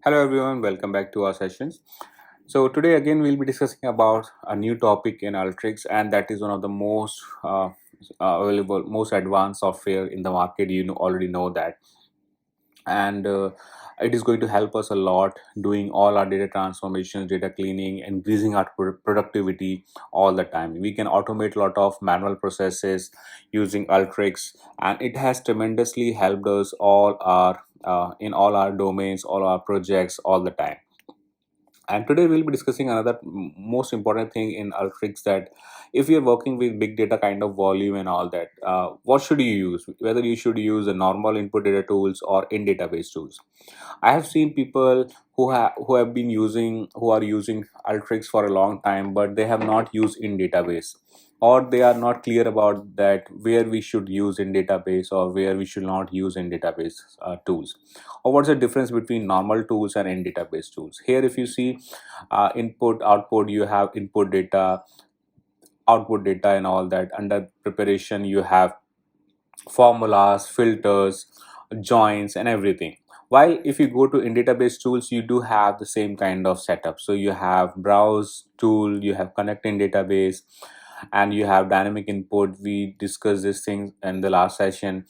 Hello everyone, welcome back to our sessions. So today again we'll be discussing about a new topic in Alteryx, and that is one of the most available, most advanced software in the market. Already know that, and it is going to help us a lot doing all our data transformations, data cleaning, increasing our productivity all the time. We can automate a lot of manual processes using Alteryx, and it has tremendously helped us all our in all our domains, all our projects, all the time. And today we'll be discussing another most important thing in Alteryx, that if you're working with big data kind of volume and all that, what should you use? Whether you should use a normal input data tools or in database tools. I have seen people who are using Alteryx for a long time, but they have not used in database, or they are not clear about that where we should use in database or where we should not use in database tools, or what's the difference between normal tools and in database tools. Here, if you see input output, you have input data, output data, and all that. Under preparation, you have formulas, filters, joins, and everything. While if you go to in database tools, you do have the same kind of setup. So you have browse tool, you have connect in database, and you have dynamic input. We discussed these things in the last session.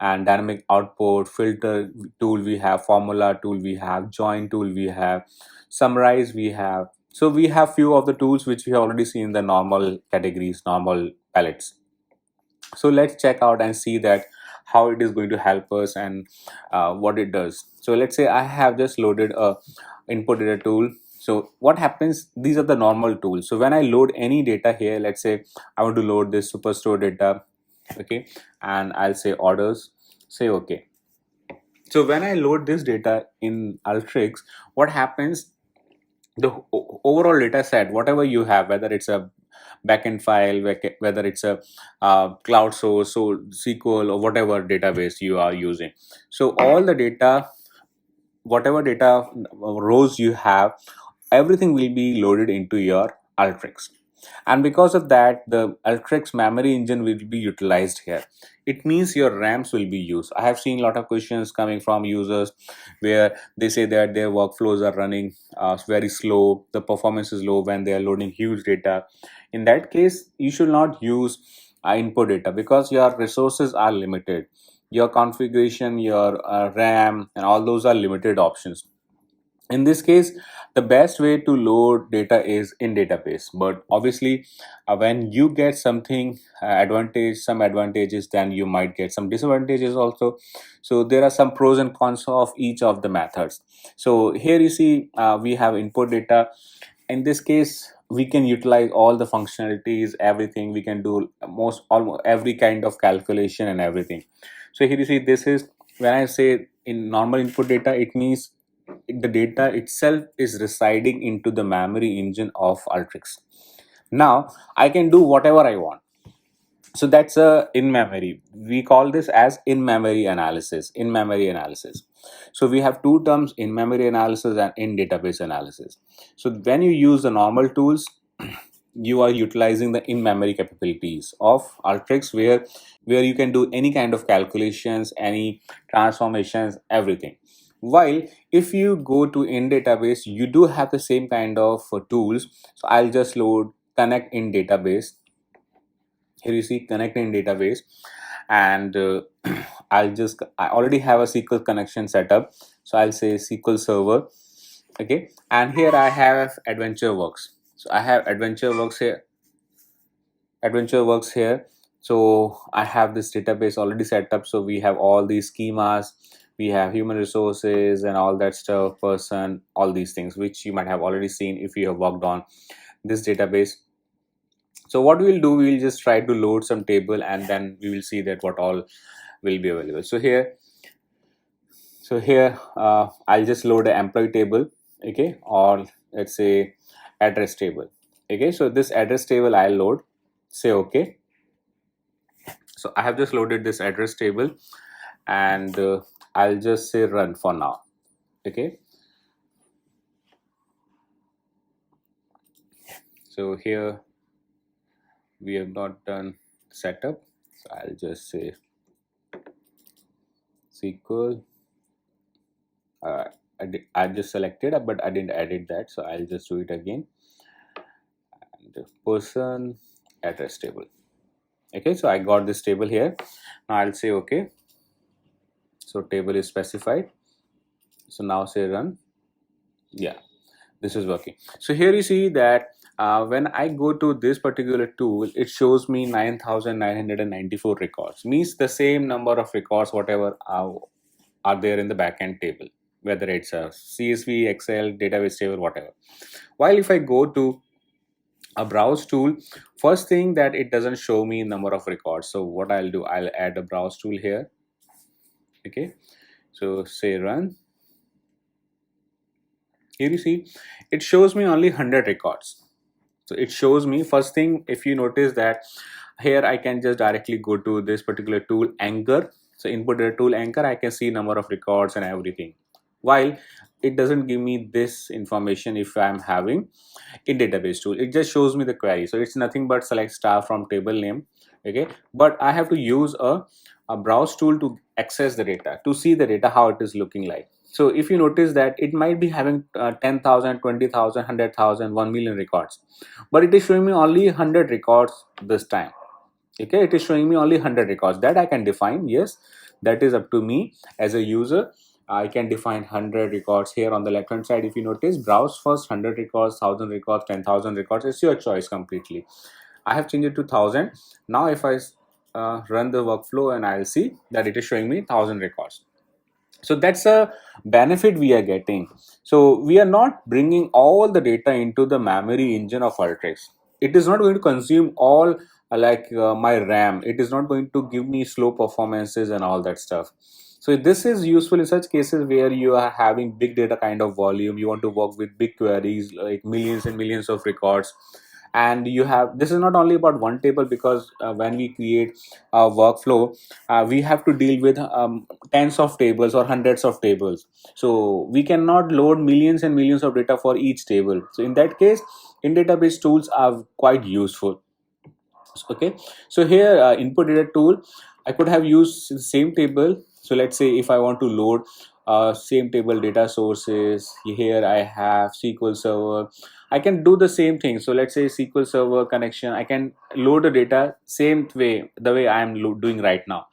And dynamic output, filter tool, we have formula tool, we have join tool, we have summarize, we have. So we have few of the tools which we have already seen in the normal categories, normal palettes. So let's check out and see that how it is going to help us, and what it does. So let's say I have just loaded a input data tool. So what happens, these are the normal tools. So when I load any data here, let's say I want to load this superstore data, okay, and I'll say orders, say okay. So when I load this data in Alteryx, what happens, the overall data set, whatever you have, whether it's a backend file, whether it's a cloud source, so SQL, or whatever database you are using. So all the data, whatever data rows you have, everything will be loaded into your Alteryx. And because of that, the Alteryx memory engine will be utilized here. It means your RAMs will be used. I have seen a lot of questions coming from users where they say that their workflows are running very slow, the performance is low when they are loading huge data. In that case, you should not use input data, because your resources are limited. Your configuration, your RAM, and all those are limited options. In this case, the best way to load data is in database. But obviously, when you get something some advantages, then you might get some disadvantages also. So there are some pros and cons of each of the methods. So here you see we have input data. In this case, we can utilize all the functionalities, everything. We can do almost every kind of calculation and everything. So here you see, this is, when I say in normal input data, it means the data itself is residing into the memory engine of Alteryx. Now I can do whatever I want. So that's a in memory. We call this as in memory analysis. In memory analysis. So we have two terms: in memory analysis and in database analysis. So when you use the normal tools, you are utilizing the in memory capabilities of Alteryx, where you can do any kind of calculations, any transformations, everything. While if you go to in database, you do have the same kind of tools. So I'll just load connect in database. Here you see connect in database, and I already have a SQL connection set up. So I'll say SQL server, okay, and here I have adventure works. So I have adventure works here. So I have this database already set up. So we have all these schemas, we have human resources and all that stuff, person, all these things which you might have already seen if you have worked on this database. So what we'll do, we'll just try to load some table, and then we will see that what all will be available. So here I'll just load an employee table, okay, or let's say address table, okay. So this address table I'll load, say okay. So I have just loaded this address table, and I'll just say run for now, okay. So here we have not done setup, so I'll just say SQL I just selected, but I didn't edit that, so I'll just do it again. And the person address table. Okay, so I got this table here. Now I'll say okay. So table is specified. So now say run. Yeah, this is working. So here you see that when I go to this particular tool, it shows me 9,994 records. Means the same number of records whatever are there in the backend table, whether it's a CSV, Excel, database table, whatever. While if I go to a browse tool, first thing that it doesn't show me number of records. So what I'll do, I'll add a browse tool here. Okay, so say run. Here you see it shows me only 100 records. So it shows me, first thing, if you notice that here I can just directly go to this particular tool Anchor. So input the tool Anchor, I can see number of records and everything, while it doesn't give me this information if I'm having in database tool. It just shows me the query. So it's nothing but select star from table name. Okay, but I have to use a browse tool to access the data, to see the data how it is looking like. So if you notice that it might be having 10,000, 20,000, 100,000, 1 million records, but it is showing me only 100 records this time. Okay, it is showing me only 100 records. That I can define. Yes, that is up to me as a user. I can define 100 records here on the left hand side. If you notice, browse first 100 records, 1,000 records, 10,000 records. It's your choice completely. I have changed it to 1,000. Now if I run the workflow, and I'll see that it is showing me 1,000 records. So that's a benefit we are getting. So we are not bringing all the data into the memory engine of Ultrix. It is not going to consume all my RAM. It is not going to give me slow performances and all that stuff. So this is useful in such cases where you are having big data kind of volume. You want to work with big queries like millions and millions of records. And you have, this is not only about one table, because when we create a workflow, we have to deal with tens of tables or hundreds of tables. So we cannot load millions and millions of data for each table. So in that case, in database tools are quite useful. Okay, so here input data tool, I could have used the same table. So let's say if I want to load same table data sources, here I have SQL Server. I can do the same thing. So let's say SQL Server connection, I can load the data same way, the way I am doing right now.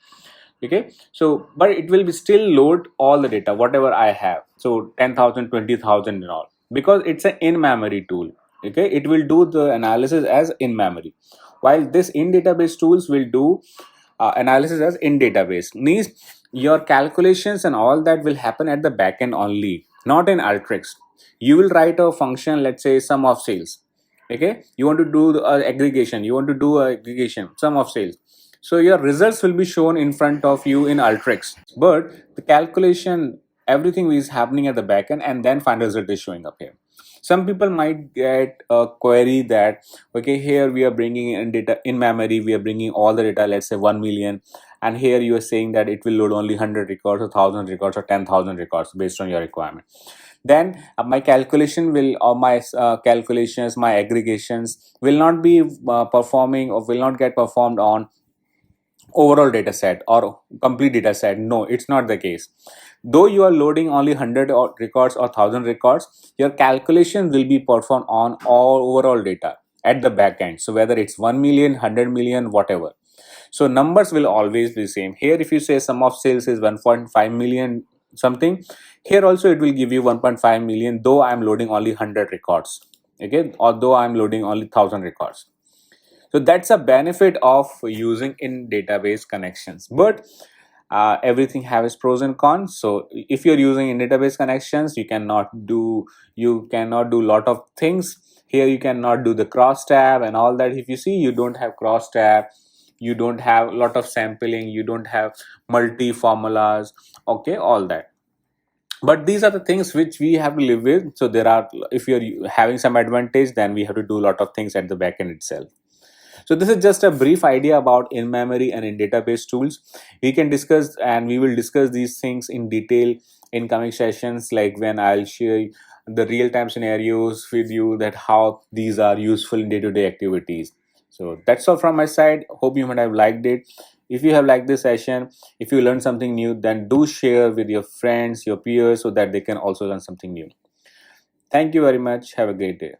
Okay, so but it will be still load all the data whatever I have, so 10,000, 20,000 and all, because it's an in-memory tool. Okay, it will do the analysis as in memory, while this in database tools will do analysis as in database. Means your calculations and all that will happen at the backend only, not in Alteryx. You will write a function, let's say sum of sales. Okay, you want to do the aggregation, you want to do a aggregation sum of sales. So your results will be shown in front of you in Alteryx, but the calculation, everything is happening at the backend, and then final result is showing up here. Some people might get a query that, okay, here we are bringing in data in memory, we are bringing all the data, let's say 1 million, and here you are saying that it will load only 100 records or 1,000 records or 10,000 records based on your requirement. Then my calculation will, or my calculations, my aggregations will not be performing, or will not get performed on overall data set or complete data set. No, it's not the case. Though you are loading only 100 records or 1,000 records, your calculation will be performed on all overall data at the back end. So whether it's 1 million, 100 million, whatever. So numbers will always be same. Here if you say sum of sales is 1.5 million something, here also it will give you 1.5 million, though I'm loading only 100 records. Okay, although I'm loading only 1,000 records. So that's a benefit of using in database connections. But everything has pros and cons. So if you're using in database connections, you cannot do lot of things. Here you cannot do the cross tab and all that. If you see, you don't have cross tab, you don't have a lot of sampling, you don't have multi formulas, okay, all that. But these are the things which we have to live with. So there are, if you're having some advantage, then we have to do a lot of things at the backend itself. So this is just a brief idea about in-memory and in-database tools. We can discuss, and we will discuss these things in detail in coming sessions, like when I'll share the real-time scenarios with you, that how these are useful in day-to-day activities. So that's all from my side. Hope you might have liked it. If you have liked this session, if you learned something new, then do share with your friends, your peers, so that they can also learn something new. Thank you very much. Have a great day.